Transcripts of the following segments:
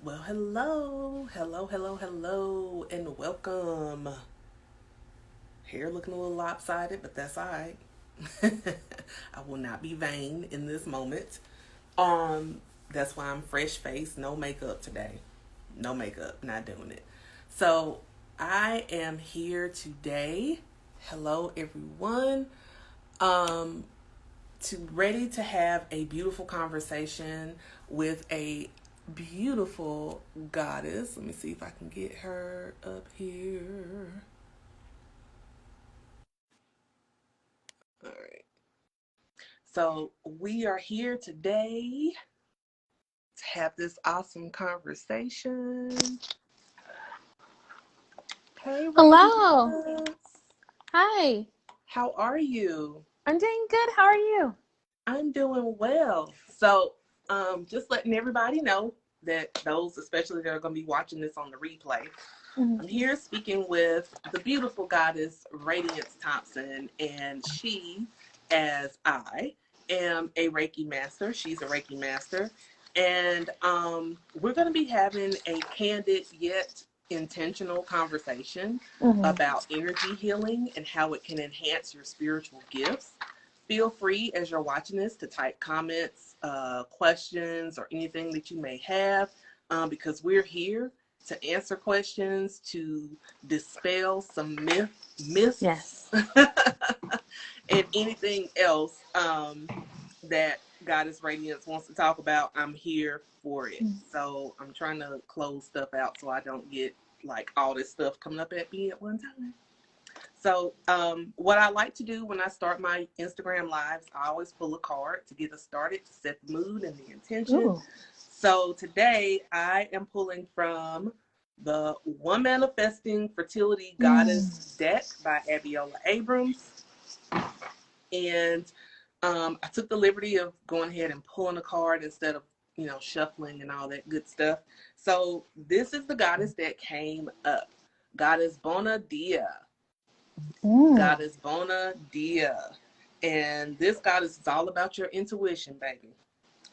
Well, hello, and welcome. Hair looking a little lopsided, but that's all right. I will not be vain in this moment. That's why I'm fresh faced, no makeup today. No makeup, not doing it. So I am here today. Hello, everyone. Um, ready to have a beautiful conversation with a beautiful goddess. Let me see if I can get her up here. All right. So we are here today to have this awesome conversation. Hey, Hello. Radiance. Hi. How are you? I'm doing good. How are you? I'm doing well. So, just letting everybody know that those, especially that are going to be watching this on the replay, Mhm. I'm here speaking with the beautiful goddess Radiance Thompson, and she, as I, am a Reiki master. She's a Reiki master, and we're going to be having a candid yet intentional conversation Mhm. about energy healing and how it can enhance your spiritual gifts. Feel free as you're watching this to type comments, questions, or anything that you may have, because we're here to answer questions, to dispel some myths, Yes. and anything else that Goddess Radiance wants to talk about. I'm here for it. Mm. So I'm trying to close stuff out so I don't get like all this stuff coming up at me at one time. So, what I like to do when I start my Instagram lives, I always pull a card to get us started, to set the mood and the intention. Ooh. So, today I am pulling from the One Manifesting Fertility Mm. Goddess deck by Abiola Abrams. And I took the liberty of going ahead and pulling a card instead of, shuffling and all that good stuff. So, this is the goddess that came up, Goddess Bona Dia. Mm. Goddess Bona Dia. And this goddess is all about your intuition, baby,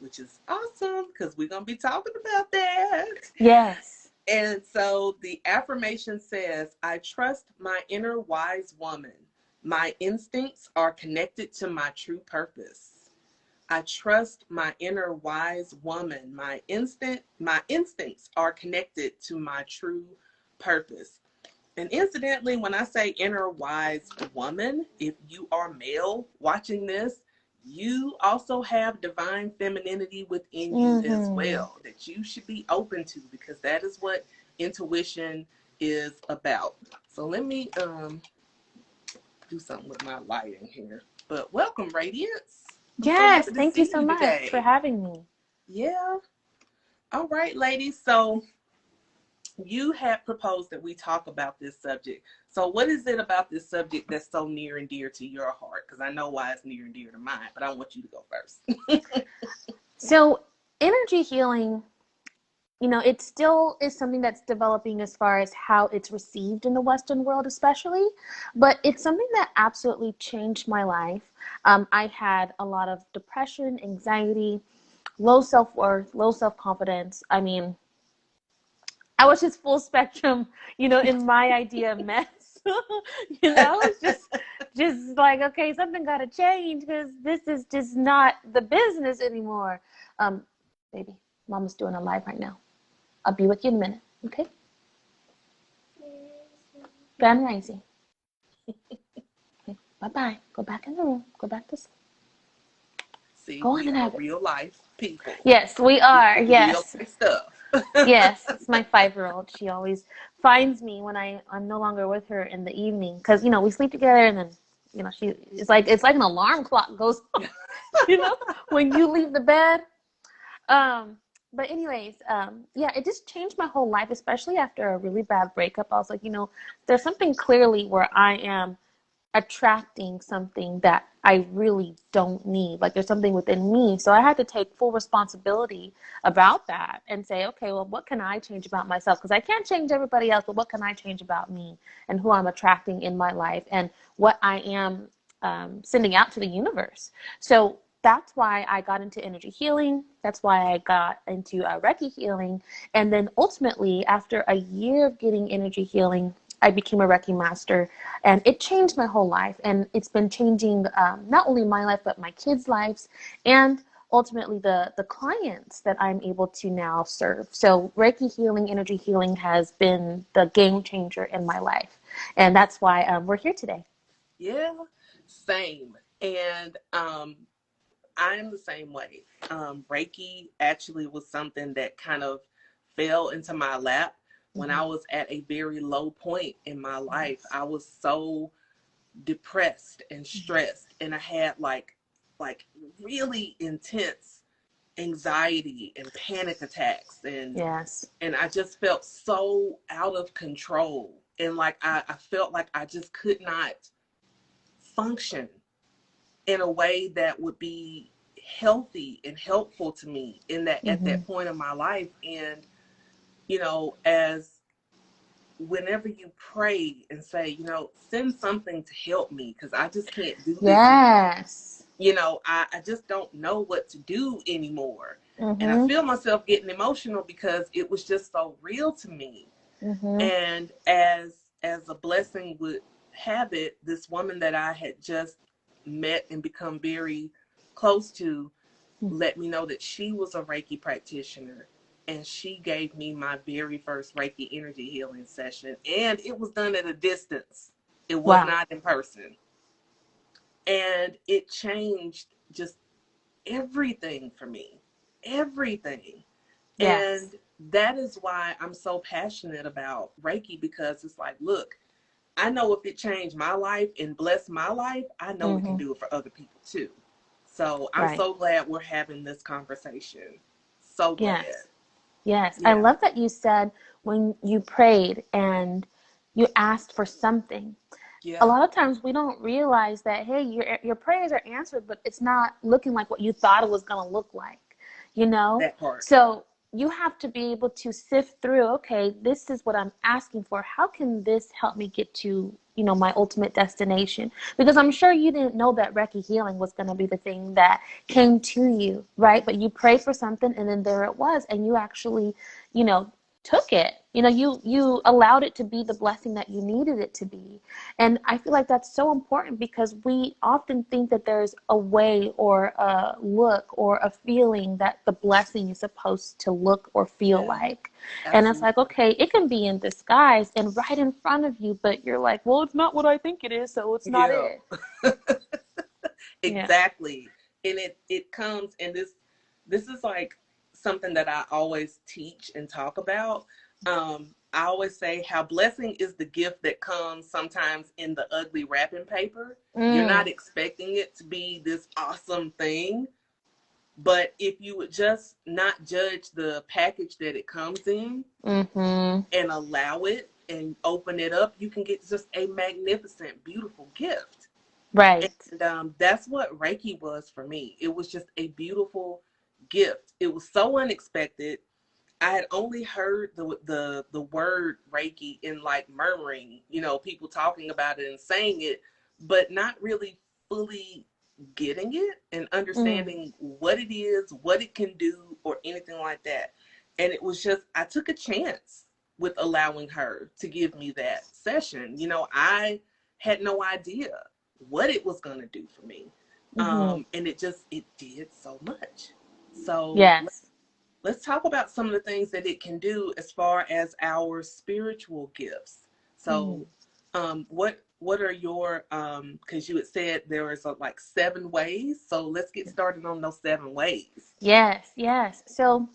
which is awesome because we're going to be talking about that. Yes. And so the affirmation says, I trust my inner wise woman. My instincts are connected to my true purpose. I trust my inner wise woman. My instincts are connected to my true purpose. And incidentally, when I say inner wise woman, if you are male watching this, you also have divine femininity within you as Mhm. well that you should be open to, because that is what intuition is about. So let me do something with my lighting here. But welcome, Radiance. I'm so Yes. happy to Thank you see so you much for today. having me. Yeah. All right, ladies. So you had proposed that we talk about this subject. So, what is it about this subject that's so near and dear to your heart? Because I know why it's near and dear to mine, but I want you to go first. So, energy healing, it still is something that's developing as far as how it's received in the Western world, especially. But it's something that absolutely changed my life. I had a lot of depression, anxiety, low self worth, low self confidence. I mean, I was just full spectrum, in my idea of mess. It's just like, okay, something got to change because this is just not the business anymore. Um, Baby, Mama's doing a live right now. I'll be with you in a minute, okay? Grand Rising. Okay, bye bye. Go back in the room. Go back to sleep. See, Go on we and are have it. real life people. Yes, we This are. is real Yes. life stuff. Yes, it's my 5-year-old. She always finds me when I'm no longer with her in the evening because we sleep together and then she it's like an alarm clock goes off, you know when you leave the bed. Um, but anyways, yeah, it just changed my whole life, especially after a really bad breakup. I was like, there's something clearly where I am attracting something that I really don't need. Like there's something within me. So I had to take full responsibility about that and say, okay, well, what can I change about myself? Because I can't change everybody else, but what can I change about me and who I'm attracting in my life and what I am sending out to the universe? So that's why I got into energy healing. That's why I got into Reiki healing. And then ultimately, after a year of getting energy healing, I became a Reiki master, and it changed my whole life. And it's been changing not only my life, but my kids' lives, and ultimately the clients that I'm able to now serve. So Reiki healing, energy healing has been the game changer in my life. And that's why we're here today. Yeah, same. And I'm the same way. Reiki actually was something that kind of fell into my lap when I was at a very low point in my life. I was so depressed and stressed, and I had like really intense anxiety and panic attacks, Yes. and I just felt so out of control, and like I felt like I just could not function in a way that would be healthy and helpful to me in that at that point in my life. And as whenever you pray and say, send something to help me because I just can't do this Yes. I just don't know what to do anymore. And I Mm-hmm. feel myself getting emotional because it was just so real to me. Mm-hmm. And as a blessing would have it, this woman that I had just met and become very close to let me know that she was a Reiki practitioner, and she gave me my very first Reiki energy healing session, and it was done at a distance. It was Wow. not in person. And it changed just everything for me. Everything. Yes. And that is why I'm so passionate about Reiki, because it's like, look, I know if it changed my life and blessed my life, I know it can Mm-hmm. do it for other people too. So I'm Right. so glad we're having this conversation. So glad. Yes. Yes. I Yeah. love that you said when you prayed and you asked for something. A Yeah. lot of times we don't realize that, hey, your prayers are answered, but it's not looking like what you thought it was going to look like, you know? That part. So you have to be able to sift through, okay, this is what I'm asking for. How can this help me get to, my ultimate destination? Because I'm sure you didn't know that Reiki healing was going to be the thing that came to you, right? But you prayed for something, and then there it was, and you actually, you know, took it. You allowed it to be the blessing that you needed it to be. And I feel like that's so important because we often think that there's a way or a look or a feeling that the blessing is supposed to look or feel Yeah. like. And it's like, Absolutely. okay, it can be in disguise and right in front of you, but you're like, well, it's not what I think it is, so it's not Yeah. it. Yeah. Exactly. And it comes, and this is like something that I always teach and talk about. I always say how blessing is the gift that comes sometimes in the ugly wrapping paper. You're not Mm. expecting it to be this awesome thing, but if you would just not judge the package that it comes in Mm-hmm. and allow it and open it up, you can get just a magnificent, beautiful gift. Right. And that's what Reiki was for me. It was just a beautiful gift. It was so unexpected. I had only heard the word Reiki in like murmuring, people talking about it and saying it, but not really fully getting it and Mm. understanding what it is, what it can do, or anything like that. And it was just, I took a chance with allowing her to give me that session. I had no idea what it was going to do for me. Mm-hmm. And it did so much. So Yes. let's talk about some of the things that it can do as far as our spiritual gifts. Mm. So, what are your because you had said there is like 7 ways. So let's get started on those 7 ways. Yes, yes. So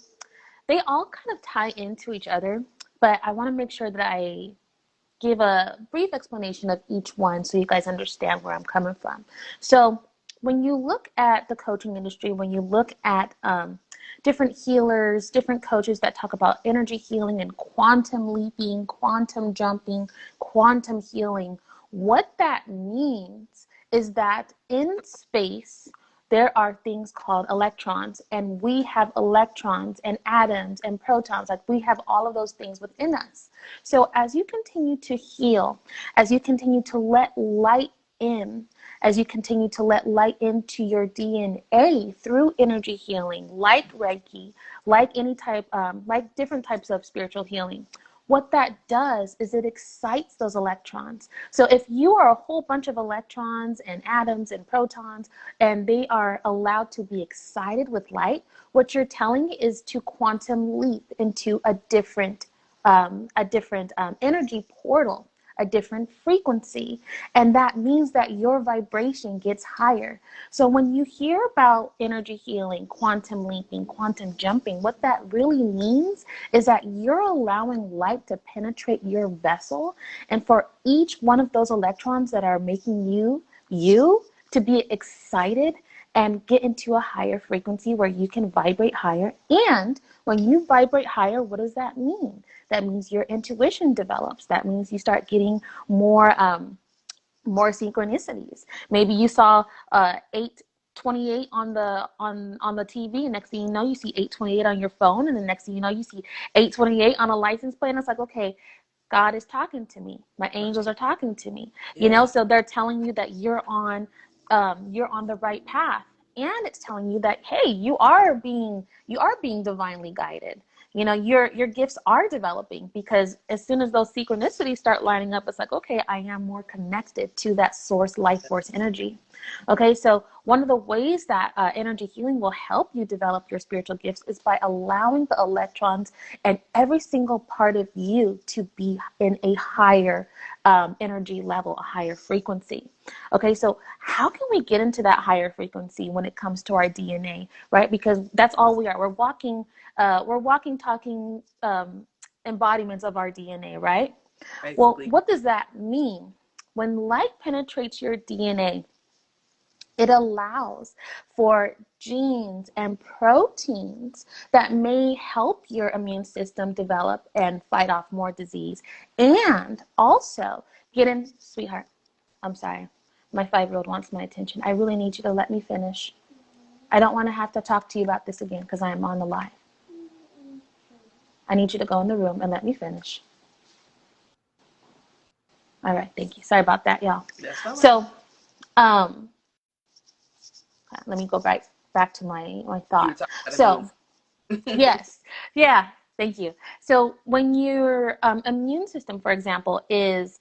they all kind of tie into each other, but I want to make sure that I give a brief explanation of each one so you guys understand where I'm coming from. So, when you look at the coaching industry, when you look at different healers, different coaches that talk about energy healing and quantum leaping, quantum jumping, quantum healing, what that means is that in space, there are things called electrons, and we have electrons and atoms and protons. Like, we have all of those things within us. So as you continue to heal, as you continue to let light in, as you continue to let light into your DNA through energy healing, like Reiki, like any type, like different types of spiritual healing, what that does is it excites those electrons. So if you are a whole bunch of electrons and atoms and protons, and they are allowed to be excited with light, what you're telling is to quantum leap into a different energy portal, a different frequency. And that means that your vibration gets higher. So when you hear about energy healing, quantum leaping, quantum jumping, what that really means is that you're allowing light to penetrate your vessel. And for each one of those electrons that are making you to be excited and get into a higher frequency where you can vibrate higher. And when you vibrate higher, what does that mean? That means your intuition develops. That means you start getting more synchronicities. Maybe you saw 828 on the TV, and next thing you know, you see 828 on your phone, and the next thing you know, you see 828 on a license plate. And it's like, okay, God is talking to me. My angels are talking to me. Yeah. You know, so they're telling you that you're on the right path, and it's telling you that, hey, you are being divinely guided. You know, your gifts are developing, because as soon as those synchronicities start lining up, it's like, okay, I am more connected to that source life force energy. Okay, so one of the ways that energy healing will help you develop your spiritual gifts is by allowing the electrons and every single part of you to be in a higher energy level, a higher frequency. Okay, so how can we get into that higher frequency when it comes to our DNA, right? Because that's all we are. We're walking, talking embodiments of our DNA, right? Basically. Well, what does that mean? When light penetrates your DNA, it allows for genes and proteins that may help your immune system develop and fight off more disease. And also sweetheart, I'm sorry. My 5-year-old wants my attention. I really need you to let me finish. I don't want to have to talk to you about this again because I am on the live. I need you to go in the room and let me finish. All right, thank you. Sorry about that, y'all. So, let me go back to my thought. So, yes, yeah, thank you. So when your immune system, for example, is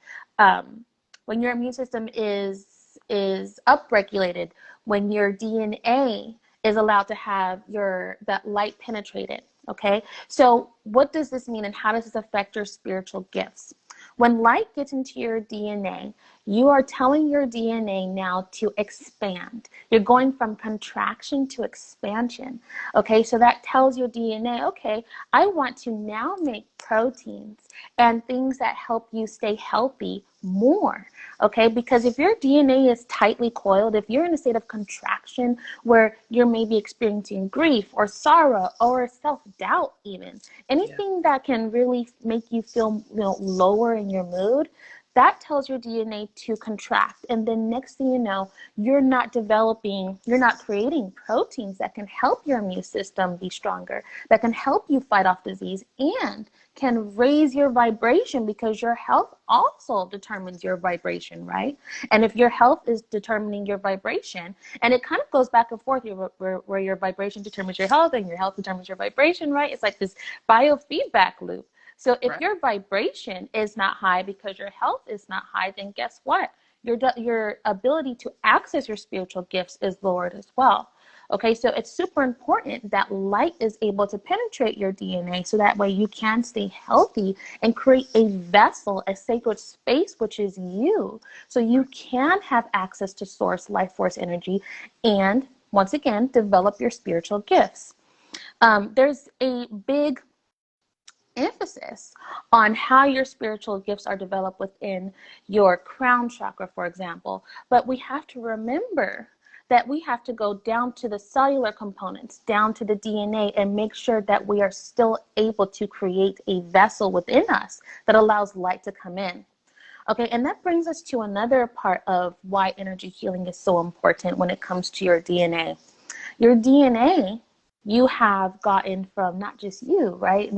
upregulated, when your DNA is allowed to have that light penetrated. Okay, so what does this mean, and how does this affect your spiritual gifts? When light gets into your DNA, you are telling your DNA now to expand. You're going from contraction to expansion. Okay, so that tells your DNA, okay, I want to now make proteins and things that help you stay healthy more. Okay, because if your DNA is tightly coiled, if you're in a state of contraction where you're maybe experiencing grief or sorrow or self-doubt, even anything that can really make you feel lower in your mood, that tells your DNA to contract. And then next thing you know, you're not creating proteins that can help your immune system be stronger, that can help you fight off disease and can raise your vibration, because your health also determines your vibration, right? And if your health is determining your vibration, and it kind of goes back and forth where your vibration determines your health and your health determines your vibration, right? It's like this biofeedback loop. So if your vibration is not high because your health is not high, then guess what? Your ability to access your spiritual gifts is lowered as well. Okay, so it's super important that light is able to penetrate your DNA, so that way you can stay healthy and create a vessel, a sacred space, which is you. So you can have access to source life force energy and, once again, develop your spiritual gifts. There's a big emphasis on how your spiritual gifts are developed within your crown chakra, for example. But we have to remember that we have to go down to the cellular components, down to the DNA, and make sure that we are still able to create a vessel within us that allows light to come in. Okay, and that brings us to another part of why energy healing is so important when it comes to your DNA. Your DNA, you have gotten from not just you, right?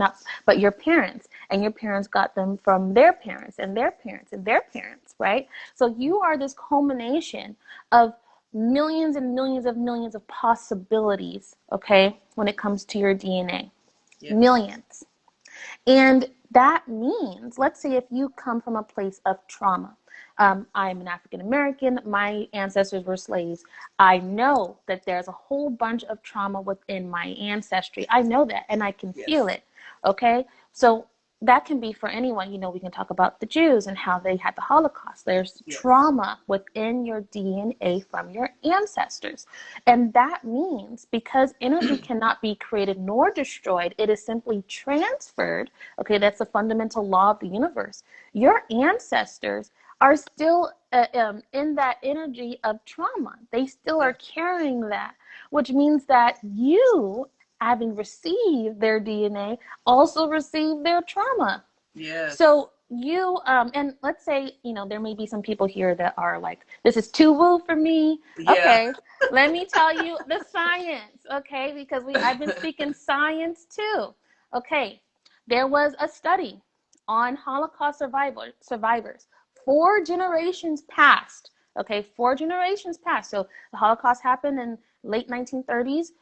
But your parents. and your parents got them from their parents and their parents and their parents, right? So you are this culmination of millions and millions of possibilities, okay, when it comes to your DNA. Yes. Millions. And that means, let's say if you come from a place of trauma. I'm an African American. My ancestors were slaves. I know that there's a whole bunch of trauma within my ancestry. I know that, and I can feel it. Okay? So that can be for anyone. You know, we can talk about the Jews and how they had the Holocaust. There's trauma within your DNA from your ancestors. And that means because energy cannot be created nor destroyed, it is simply transferred. Okay, that's a fundamental law of the universe. Your ancestors are still in that energy of trauma. They still are carrying that, which means that you, having received their DNA, also received their trauma. Yes. So you, and let's say, you know, there may be some people here that are like, this is too woo for me. Yeah. Okay, let me tell you the science, okay? Because I've been speaking science too. Okay, there was a study on Holocaust survivors. 4 generations passed. Okay, 4 generations passed. So the Holocaust happened in late 1930s,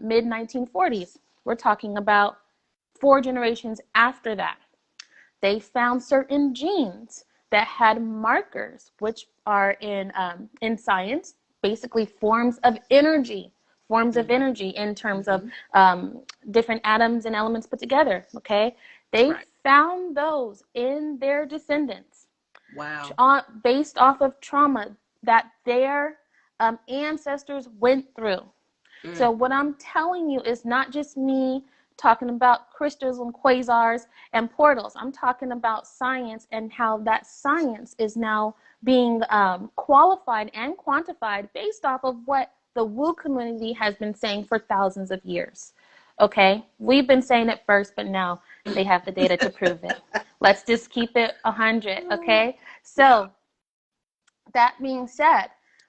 mid 1940s. We're talking about 4 generations after that. They found certain genes that had markers, which are in science, basically forms of energy in terms of different atoms and elements put together. Okay, they found those in their descendants. Wow. Based off of trauma that their ancestors went through. So what I'm telling you is not just me talking about crystals and quasars and portals. I'm talking about science and how that science is now being qualified and quantified based off of what the woo community has been saying for thousands of years. Okay, we've been saying it first, but now they have the data to prove it. Let's just keep it 100, okay? So that being said,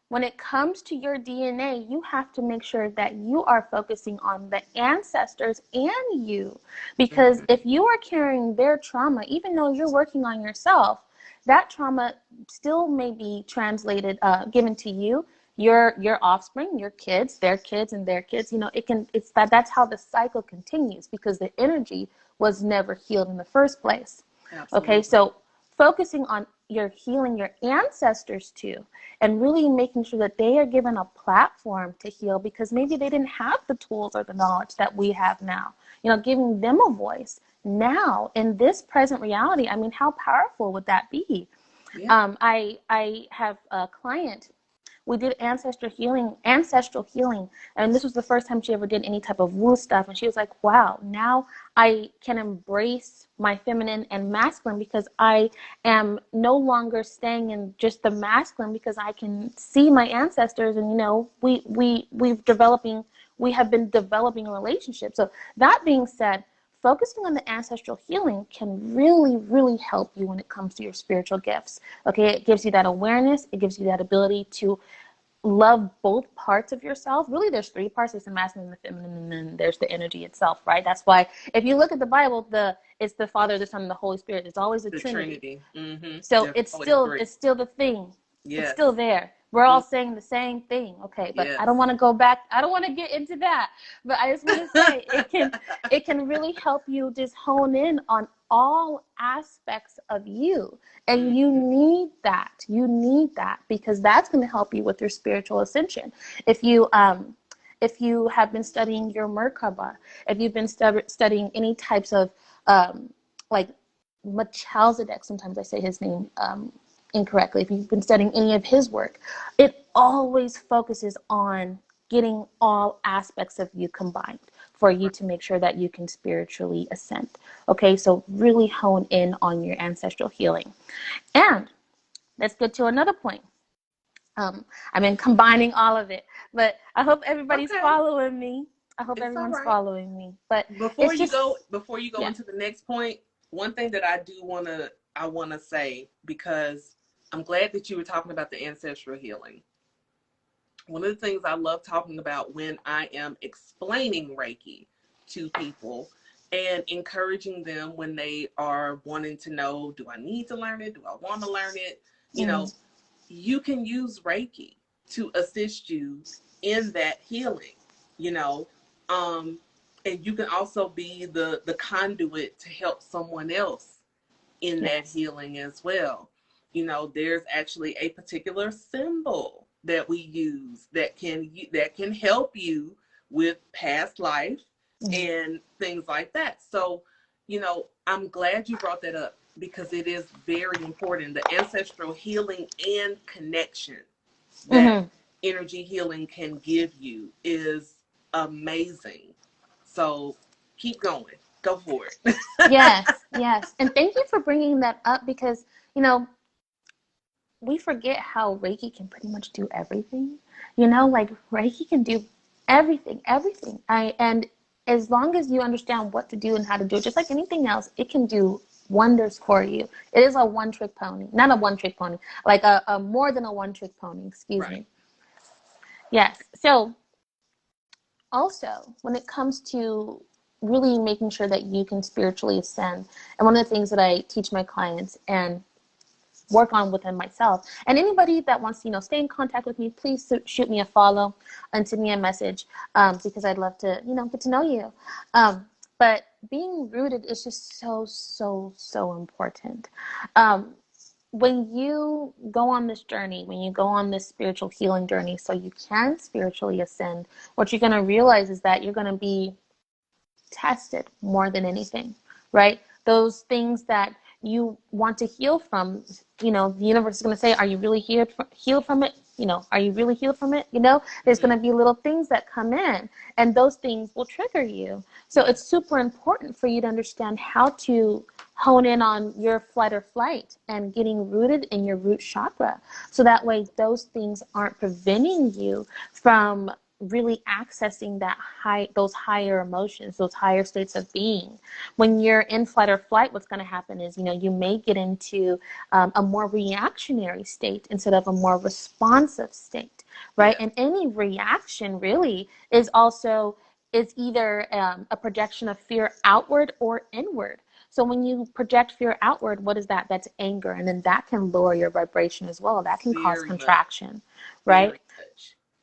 when it comes to your DNA, you have to make sure that you are focusing on the ancestors and you. Because if you are carrying their trauma, even though you're working on yourself, that trauma still may be translated, given to you, your offspring, your kids, their kids, and their kids. You know, that's how the cycle continues because the energy was never healed in the first place. Absolutely. Okay, so focusing on your healing your ancestors too, and really making sure that they are given a platform to heal because maybe they didn't have the tools or the knowledge that we have now. You know, giving them a voice now in this present reality. I mean, how powerful would that be? Yeah. I have a client. We did ancestral healing, and this was the first time she ever did any type of woo stuff. And she was like, wow, now I can embrace my feminine and masculine because I am no longer staying in just the masculine because I can see my ancestors and, you know, we have been developing a relationship. So that being said, focusing on the ancestral healing can really, really help you when it comes to your spiritual gifts. Okay, it gives you that awareness. It gives you that ability to love both parts of yourself. Really, there's 3 parts. There's the masculine, the feminine, and then there's the energy itself, right? That's why if you look at the Bible, it's the Father, the Son, and the Holy Spirit. It's always the Trinity. Mm-hmm. So it's still the thing. Yes. It's still there. We're all saying the same thing, okay? But yes. I don't want to go back. I don't want to get into that. But I just want to say it can really help you just hone in on all aspects of you. And you need that. You need that because that's going to help you with your spiritual ascension. If you have been studying your Merkaba, if you've been studying any types of like Melchizedek, sometimes I say his name incorrectly. If you've been studying any of his work, it always focuses on getting all aspects of you combined for you to make sure that you can spiritually ascend. Okay, so really hone in on your ancestral healing. And let's get to another point. I've been combining all of it, but I hope everybody's following me. I hope everyone's following me. But before you go into the next point, one thing that I want to say, because I'm glad that you were talking about the ancestral healing. One of the things I love talking about when I am explaining Reiki to people, and encouraging them when they are wanting to know, do I need to learn it? Do I want to learn it? You know, you can use Reiki to assist you in that healing, you know. And you can also be the conduit to help someone else in that healing as well. You know, there's actually a particular symbol that we use that can help you with past life and things like that. So, you know, I'm glad you brought that up because it is very important. The ancestral healing and connection that energy healing can give you is amazing. So keep going. Go for it. Yes. And thank you for bringing that up because, you know, we forget how Reiki can pretty much do everything. You know, like Reiki can do everything. And as long as you understand what to do and how to do it, just like anything else, it can do wonders for you. It is a one-trick pony. Not a one-trick pony, like a more than a one-trick pony, excuse me. Yes. So also, when it comes to really making sure that you can spiritually ascend, and one of the things that I teach my clients and work on within myself, and anybody that wants to, you know, stay in contact with me, please shoot me a follow and send me a message, because I'd love to, you know, get to know you. But being rooted is just so important. When you go on this journey, when you go on this spiritual healing journey, so you can spiritually ascend, what you're going to realize is that you're going to be tested more than anything, right? Those things that you want to heal from, you know, the universe is going to say, are you really healed from it? You know, are you really healed from it? You know, there's going to be little things that come in, and those things will trigger you. So it's super important for you to understand how to hone in on your flight or flight and getting rooted in your root chakra. So that way those things aren't preventing you from really accessing those higher emotions, those higher states of being. When you're in flight or flight, what's going to happen is, you know, you may get into a more reactionary state instead of a more responsive state, right? And any reaction really is either a projection of fear outward or inward. So when you project fear outward, what is that? That's anger. And then that can lower your vibration as well. That can cause contraction, right?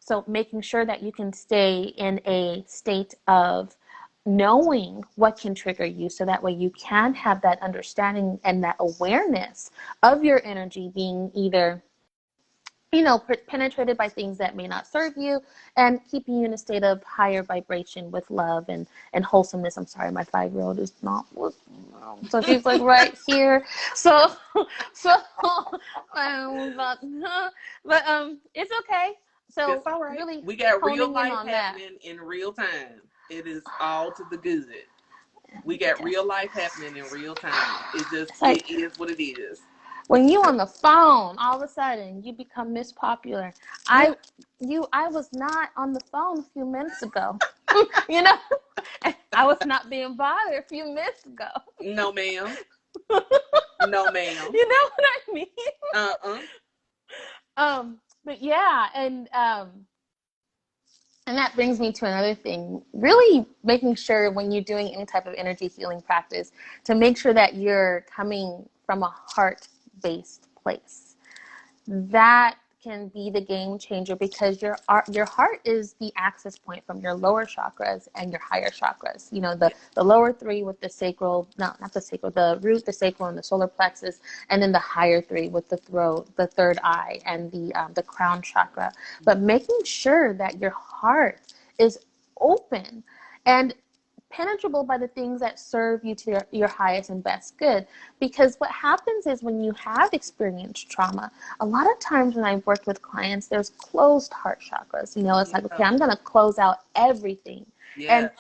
So making sure that you can stay in a state of knowing what can trigger you, so that way you can have that understanding and that awareness of your energy being either, you know, penetrated by things that may not serve you, and keeping you in a state of higher vibration with love and wholesomeness. I'm sorry, my 5-year-old is not with me now, so she's like right here. So but it's okay. So it's all right. really, We got real life happening in real time. It is all to the good. We got real life happening in real time. It is what it is. When you on the phone, all of a sudden you become Miss Popular. I was not on the phone a few minutes ago. You know, I was not being bothered a few minutes ago. No, ma'am. No, ma'am. You know what I mean? But yeah, and that brings me to another thing, really making sure when you're doing any type of energy healing practice to make sure that you're coming from a heart-based place. That can be the game changer, because your heart is the access point from your lower chakras and your higher chakras. You know, the lower three with the sacral, no, not the sacral, the root, the sacral, and the solar plexus, and then the higher three with the throat, the third eye, and the crown chakra. But making sure that your heart is open and penetrable by the things that serve you to your highest and best good. Because what happens is, when you have experienced trauma, a lot of times when I've worked with clients, there's closed heart chakras. You know, it's like, okay, I'm going to close out everything. And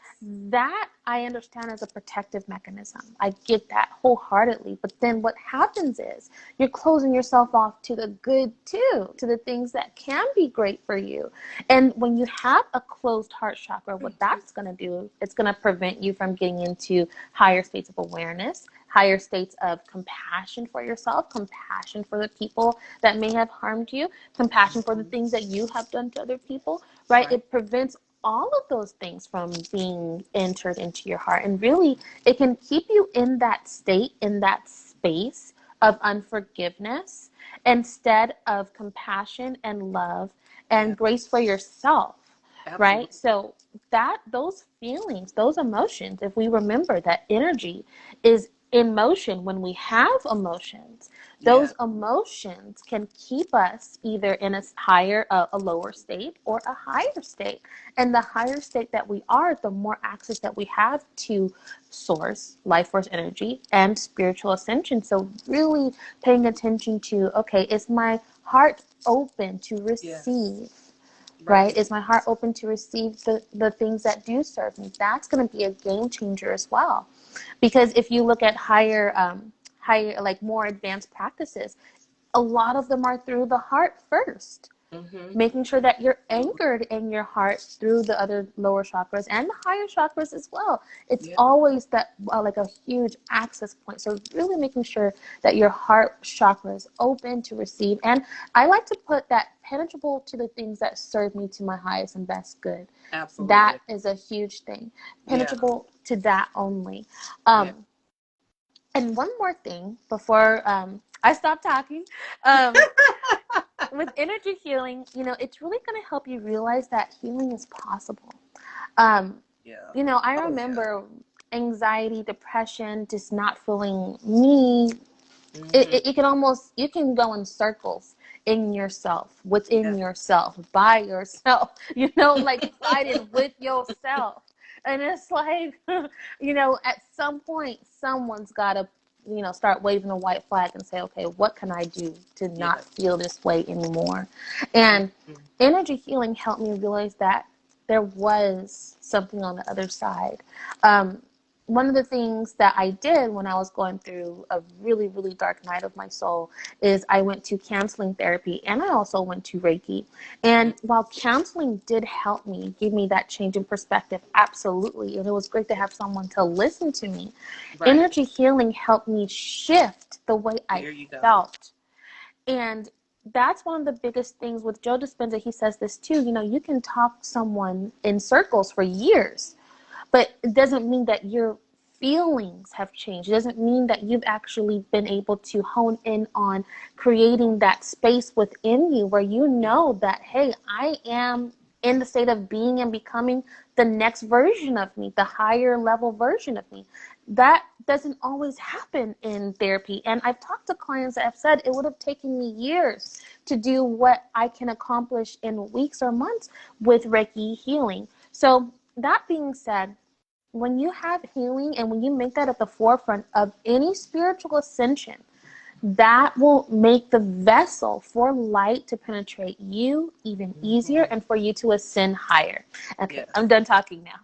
that I understand as a protective mechanism. I get that wholeheartedly. But then what happens is you're closing yourself off to the good too, to the things that can be great for you. And when you have a closed heart chakra, what that's going to do, it's going to prevent you from getting into higher states of awareness, higher states of compassion for yourself, compassion for the people that may have harmed you, compassion for the things that you have done to other people, right? It prevents all of those things from being entered into your heart. And really, it can keep you in that state, in that space of unforgiveness instead of compassion and love Yeah, and grace for yourself, right? absolutely. So that those feelings, those emotions, if we remember that energy is in motion when we have emotions, Yeah, those emotions can keep us either in a lower state or a higher state. And the higher state that we are, the more access that we have to source, life force energy, and spiritual ascension. So really paying attention to, okay, is my heart open to yes, receive? Right? right. Is my heart open to receive the things that do serve me? That's going to be a game changer as well. Because if you look at higher, like more advanced practices, a lot of them are through the heart first, Mm-hmm. making sure that you're anchored in your heart through the other lower chakras and the higher chakras as well. It's Yeah, always that like a huge access point. So really making sure that your heart chakra is open to receive. And I like to put that penetrable to the things that serve me to my highest and best good. That absolutely. is a huge thing. Yeah, Penetrable to that only. yeah. And one more thing before I stop talking. Um, with energy healing, it's really going to help you realize that healing is possible. Um, Yeah. I Oh, yeah. remember anxiety, depression, just not feeling me. Mm-hmm. You can almost, you can go in circles in yourself, within Yeah. yourself, by yourself, like fighting with yourself. And it's like, at some point, someone's got to, start waving a white flag and say, okay, what can I do to not Yes. feel this way anymore? And Mm-hmm. energy healing helped me realize that there was something on the other side. Um, One of the things that I did when I was going through a really, really dark night of my soul is I went to counseling therapy and I also went to Reiki. And while counseling did help me, give me that change in perspective, absolutely. And it was great to have someone to listen to me. Right. Energy healing helped me shift the way I There you go. felt. And that's one of the biggest things with Joe Dispenza. He says this too. You can talk someone in circles for years, but it doesn't mean that your feelings have changed. It doesn't mean that you've actually been able to hone in on creating that space within you where you Yeah. know that, hey, I am in the state of being and becoming the next version of me, the higher level version of me. That doesn't always happen in therapy. And I've talked to clients that have said it would have taken me years to do what I can accomplish in weeks or months with Reiki healing. So that being said, when you have healing and when you make that at the forefront of any spiritual ascension, that will make the vessel for light to penetrate you even easier Mm-hmm. and for you to ascend higher. Okay, I'm Yes. done talking now.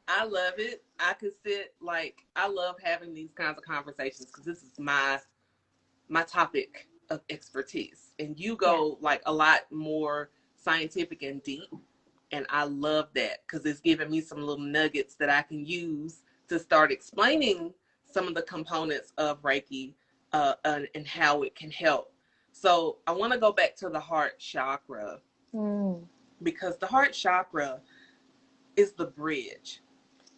I love it. I could sit like I love having these kinds of conversations because this is my topic of expertise, and you Yeah. go like a lot more scientific and deep, and I love that because it's giving me some little nuggets that I can use to start explaining some of the components of Reiki and how it can help. So I want to go back to the heart chakra Mm, because the heart chakra is the bridge.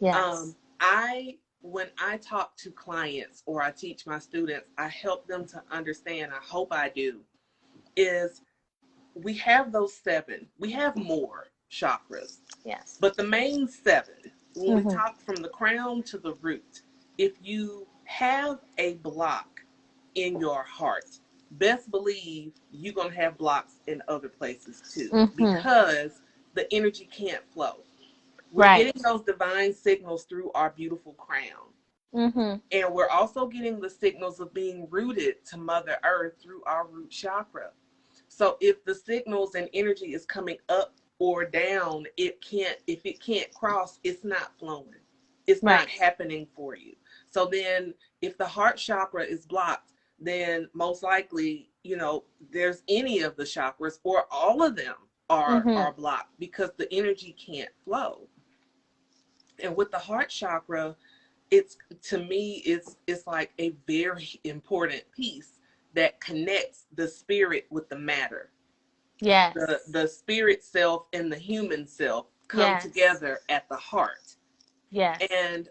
yes. I when I talk to clients or I teach my students, I help them to understand, I hope I do, is we have those seven. We have more chakras, Yes. but the main seven, when we Mm-hmm. talk from the crown to the root, if you have a block in your heart, best believe you're going to have blocks in other places too Mm-hmm. because the energy can't flow. We're Right. getting those divine signals through our beautiful crown. Mm-hmm. And we're also getting the signals of being rooted to Mother Earth through our root chakra. So if the signals and energy is coming up or down, if it can't cross, it's not flowing. It's not Right. happening for you. So then if the heart chakra is blocked, then most likely, there's any of the chakras or all of them Mm-hmm. are blocked because the energy can't flow. And with the heart chakra, it's to me it's like a very important piece that connects the spirit with the matter. Yes. The spirit self and the human self come Yes. together at the heart. Yes. And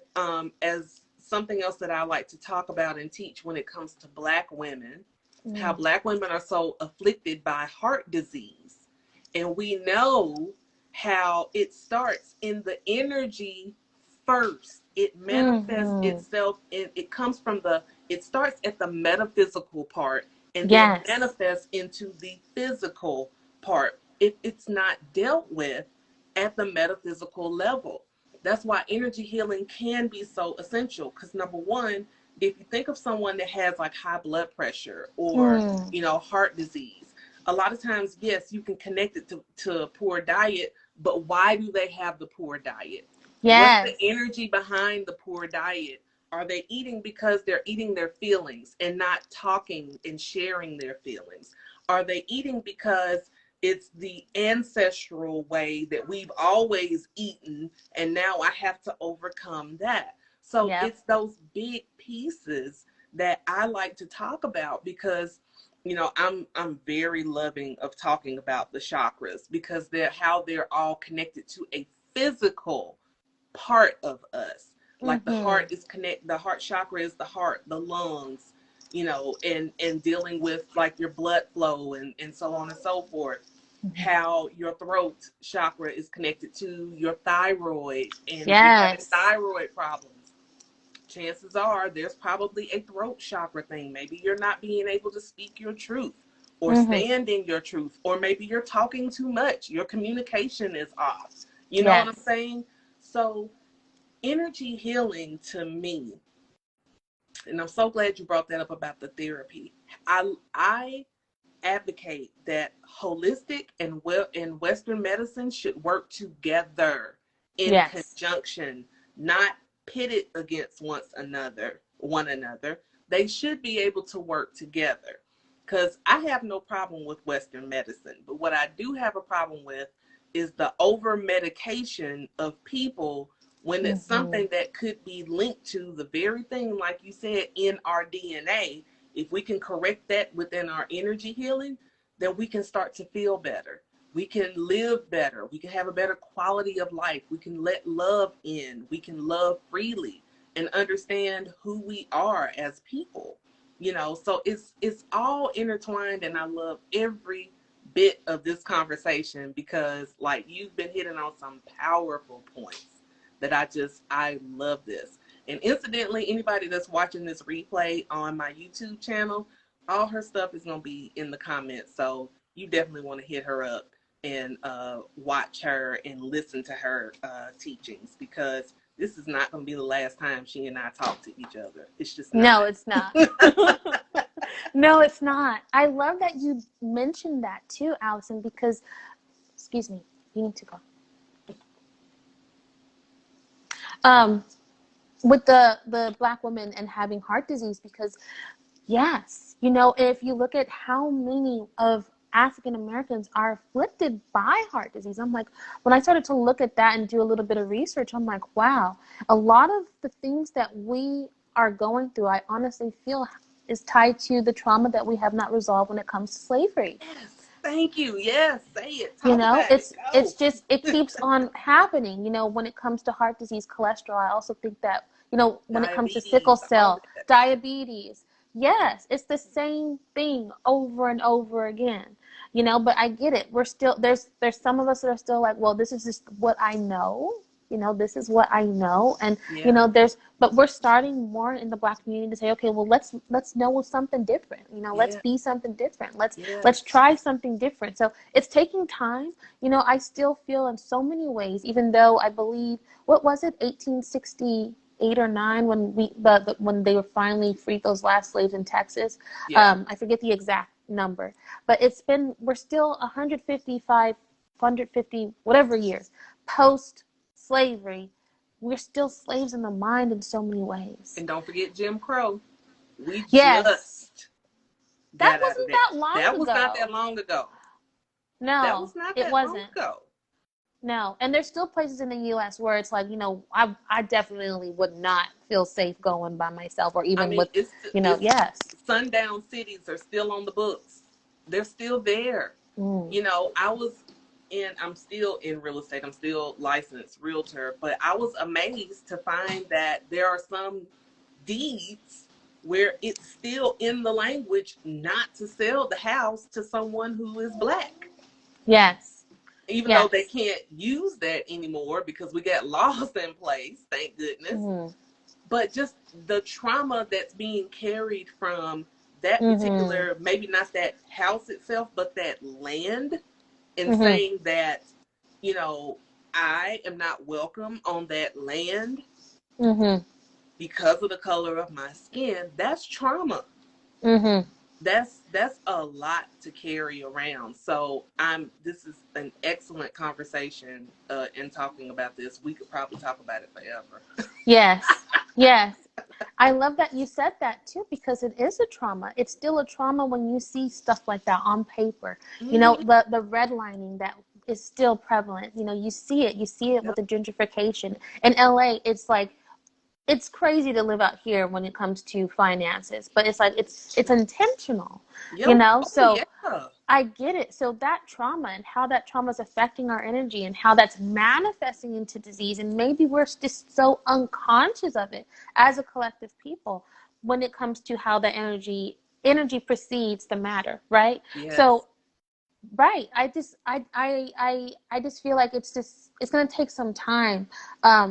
as something else that I like to talk about and teach when it comes to Black women, how Mm. Black women are so afflicted by heart disease. And we know how it starts in the energy first. It manifests Mm-hmm. itself in, it comes from the, it starts at the metaphysical part and then Yes. manifests into the physical part if it's not dealt with at the metaphysical level. That's why energy healing can be so essential. Because number one, if you think of someone that has like high blood pressure or, Mm. heart disease, a lot of times, yes, you can connect it to a poor diet, but why do they have the poor diet? What's the Yes. energy behind the poor diet? Are they eating because they're eating their feelings and not talking and sharing their feelings? Are they eating because it's the ancestral way that we've always eaten and now I have to overcome that? So Yep. it's those big pieces that I like to talk about because I'm very loving of talking about the chakras because they're all connected to a physical part of us. Like Mm-hmm. the heart chakra is the heart, the lungs, and dealing with like your blood flow and so on and so forth. Mm-hmm. How your throat chakra is connected to your thyroid. And if you're having Yes. thyroid problems, chances are there's probably a throat chakra thing. Maybe you're not being able to speak your truth or Mm-hmm. stand in your truth, or maybe you're talking too much. Your communication is off. You know what I'm Yes. saying? So, energy healing to me, and I'm so glad you brought that up about the therapy. I advocate that holistic and Western medicine should work together in Yes. conjunction, not pitted against one another. They should be able to work together. Because I have no problem with Western medicine, but what I do have a problem with is the over medication of people when it's Mm-hmm. something that could be linked to the very thing, like you said, in our DNA. If we can correct that within our energy healing, then we can start to feel better. We can live better. We can have a better quality of life. We can let love in. We can love freely and understand who we are as people. So it's all intertwined, and I love every bit of this conversation because like you've been hitting on some powerful points that I love this. And incidentally, anybody that's watching this replay on my YouTube channel, all her stuff is going to be in the comments. So you definitely want to hit her up and watch her and listen to her teachings because this is not going to be the last time she and I talk to each other. It's just No, not. it's not. No, it's not. I love that you mentioned that too, Allison, because, excuse me, you need to go. Um, with the Black woman and having heart disease, because yes, if you look at how many of African Americans are afflicted by heart disease, I'm like, when I started to look at that and do a little bit of research, I'm like, wow, a lot of the things that we are going through, I honestly feel is tied to the trauma that we have not resolved when it comes to slavery. Yes, thank you. Yes, say it. You Talk know, about it. it's Go. just it keeps on happening. When it comes to heart disease, cholesterol, I also think that, when it comes to sickle Diabetes, all cell, that. diabetes, yes, it's the same thing over and over again. But I get it. We're still there's some of us that are still like, well, this is just what I know. This is what I know. And Yeah. but we're starting more in the Black community to say, okay, well, let's know something different. Let's Yeah. be something different. Let's Yes. try something different. So it's taking time. I still feel in so many ways, even though I believe, what was it, 1868 or 9, when when they were finally freed those last slaves in Texas. Yeah. I forget the exact number, but we're still 150 whatever years post slavery. We're still slaves in the mind in so many ways. And don't forget Jim Crow. We Yes, just that got out of wasn't that. that long That was not that ago. long ago. That No, was not it that long wasn't. ago. No, and there's still places in the U.S. where it's like, I definitely would not feel safe going by myself, or I even mean, with, it's yes, sundown cities are still on the books. They're still there. You know, I'm still in real estate. I'm still licensed realtor, but I was amazed to find that there are some deeds where it's still in the language not to sell the house to someone who is Black. Yes. Even though they Yes. can't use that anymore because we got laws in place, thank goodness. Mm-hmm. But just the trauma that's being carried from that Mm-hmm. particular, maybe not that house itself, but that land, and Mm-hmm. saying that, you know, I am not welcome on that land Mm-hmm. because of the color of my skin. That's trauma. Mm-hmm. That's a lot to carry around. So this is an excellent conversation in talking about this. We could probably talk about it forever. Yes. Yes. I love that you said that too, because it is a trauma. It's still a trauma when you see stuff like that on paper. You know, Mm-hmm. the redlining that is still prevalent. You know, you see it. You see it with Yep. the gentrification. In LA, it's like it's crazy to live out here when it comes to finances, but it's like it's intentional, you Yep. know? Oh So yeah. I get it. So that trauma and how that trauma is affecting our energy and how that's manifesting into disease, and maybe we're just so unconscious of it as a collective people when it comes to how the energy precedes the matter, right? Yes. So right. I just feel like it's gonna take some time.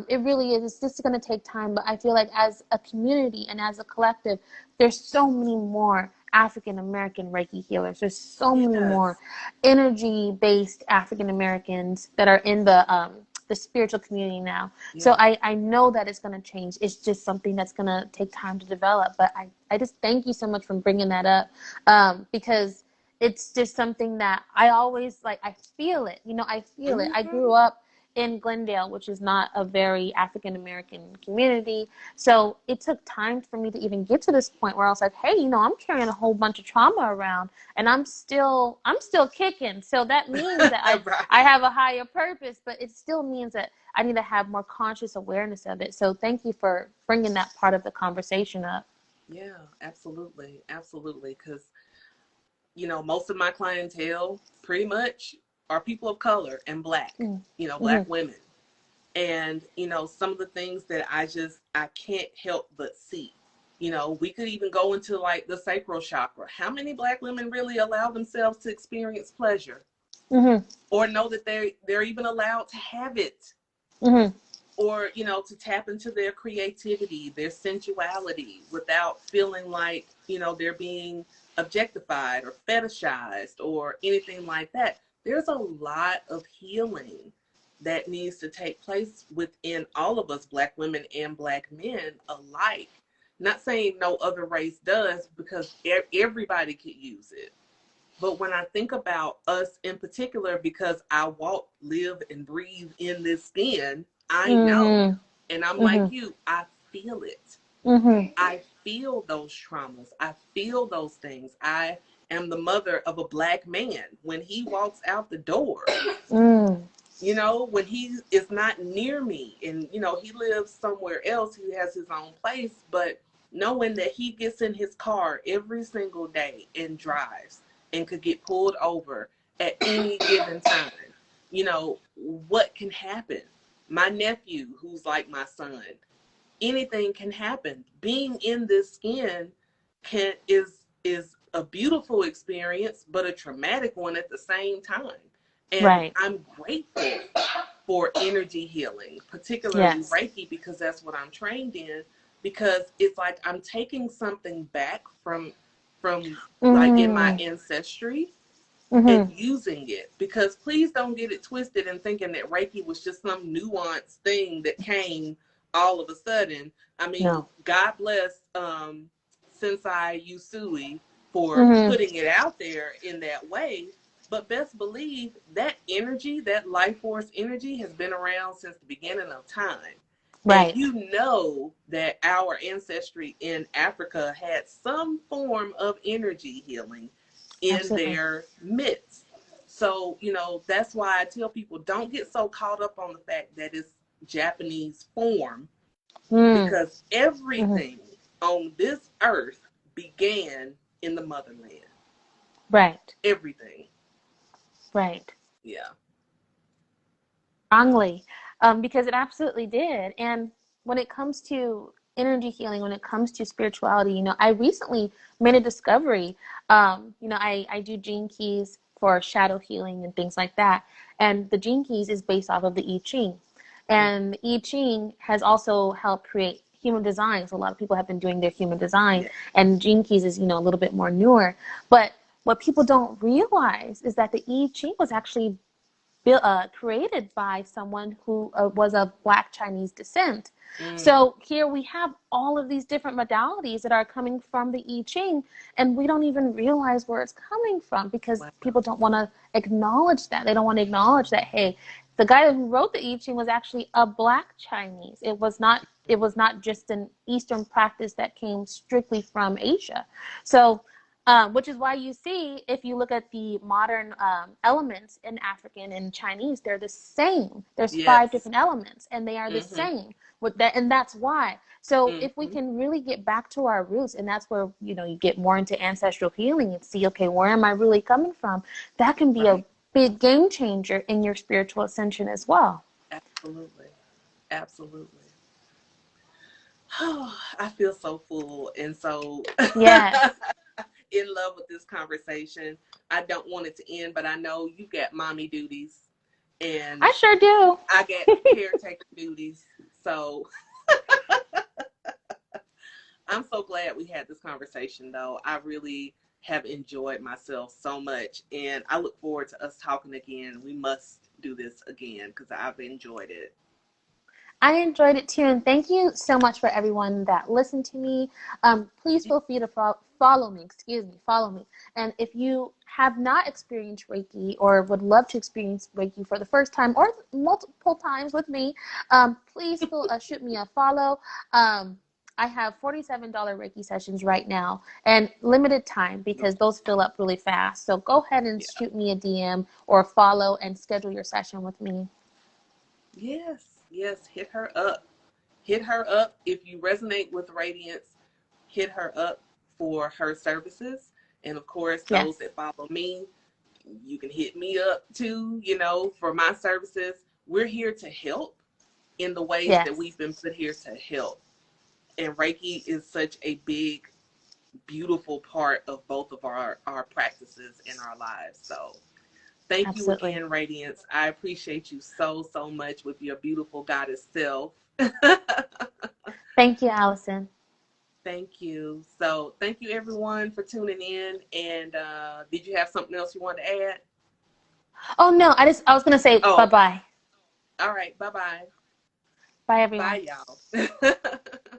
It really is. It's just gonna take time. But I feel like as a community and as a collective, there's so many more African American Reiki healers. There's so many more Yes. energy based African Americans that are in the spiritual community now. So Yeah. I know that it's gonna change. It's just something that's gonna take time to develop. But I just thank you so much for bringing that up, because it's just something that I always like. I feel it, I feel it. I Mm-hmm. grew up in Glendale, which is not a very African American community. So it took time for me to even get to this point where I was like, hey, I'm carrying a whole bunch of trauma around and I'm still kicking. So that means that I Right. have a higher purpose, but it still means that I need to have more conscious awareness of it. So thank you for bringing that part of the conversation up. Yeah, absolutely. Absolutely. Because, most of my clientele pretty much are people of color and Black, Mm-hmm. Black women. And, some of the things that I can't help but see. We could even go into like the sacral chakra. How many Black women really allow themselves to experience pleasure Mm-hmm. or know that they're even allowed to have it? Mm-hmm. Or to tap into their creativity, their sensuality, without feeling like they're being objectified or fetishized or anything like that. There's a lot of healing that needs to take place within all of us, Black women and Black men alike. Not saying no other race does, because everybody could use it. But when I think about us in particular, because I walk, live, and breathe in this skin, I know. Mm-hmm. And I'm like Mm-hmm. you, I feel it. Mm-hmm. I feel those traumas. I feel those things. I am the mother of a Black man. When he walks out the door, Mm. when he is not near me, and, he lives somewhere else, he has his own place, but knowing that he gets in his car every single day and drives and could get pulled over at any given time, what can happen? My nephew, who's like my son, anything can happen. Being in this skin is a beautiful experience, but a traumatic one at the same time. And Right. I'm grateful for energy healing, particularly Yes. Reiki, because that's what I'm trained in. Because it's like I'm taking something back from like in my Mm. ancestry and Mm-hmm. using it. Because please don't get it twisted and thinking that Reiki was just some nuanced thing that came all of a sudden. I mean, No. God bless Sensei Yusui for Mm-hmm. putting it out there in that way. But best believe that energy, that life force energy, has been around since the beginning of time. And Right. you know that our ancestry in Africa had some form of energy healing in Absolutely. their midst. So, that's why I tell people, don't get so caught up on the fact that it's Japanese form, Mm. because Mm-hmm. everything on this earth began in the motherland. Right. Everything. Right. Yeah. Strongly, because it absolutely did. And when it comes to energy healing, when it comes to spirituality, I recently made a discovery. I do gene keys for shadow healing and things like that. And the gene keys is based off of the I Ching. Mm. And the I Ching has also helped create human design. So a lot of people have been doing their human design, Yeah. and gene keys is, a little bit more newer. But what people don't realize is that the I Ching was actually created by someone who was of Black Chinese descent. Mm. So here we have all of these different modalities that are coming from the I Ching, and we don't even realize where it's coming from because Wow. people don't want to acknowledge that. They don't want to acknowledge that, hey, the guy who wrote the I Ching was actually a Black Chinese. It was not. It was not just an Eastern practice that came strictly from Asia. So which is why you see, if you look at the modern elements in African and Chinese, they're the same. There's 5 Yes. different elements, and they are the Mm-hmm. same. With that, and that's why. So if we Mm-hmm. can really get back to our roots, and that's where you get more into ancestral healing and see, okay, where am I really coming from? That can be a Right. big game changer in your spiritual ascension as well. Absolutely. Absolutely. Oh, I feel so full and so Yes, in love with this conversation. I don't want it to end, but I know you got mommy duties and I sure do. I get caretaker duties. So I'm so glad we had this conversation, though. I really have enjoyed myself so much, and I look forward to us talking again. We must do this again because I've enjoyed it. I enjoyed it too, and thank you so much for everyone that listened to me. Please feel free to follow me. Excuse me, follow me. And if you have not experienced Reiki or would love to experience Reiki for the first time or multiple times with me, please shoot me a follow. I have $47 Reiki sessions right now and limited time because those fill up really fast. So go ahead and Yeah. shoot me a DM or follow and schedule your session with me. Yes. Yes. Hit her up. Hit her up if you resonate with Radiance. Hit her up for her services, and of course, those Yes. that follow me, you can hit me up too. For my services. We're here to help in the ways that Yes. we've been put here to help. And Reiki is such a big, beautiful part of both of our practices in our lives. So thank you Absolutely. again, Radiance. I appreciate you so, so much with your beautiful goddess self. Thank you, Allison. Thank you. So thank you everyone for tuning in. And did you have something else you want to add? Oh no, I was gonna say Oh, bye okay. bye. All right. Bye-bye. Bye everyone. Bye, y'all.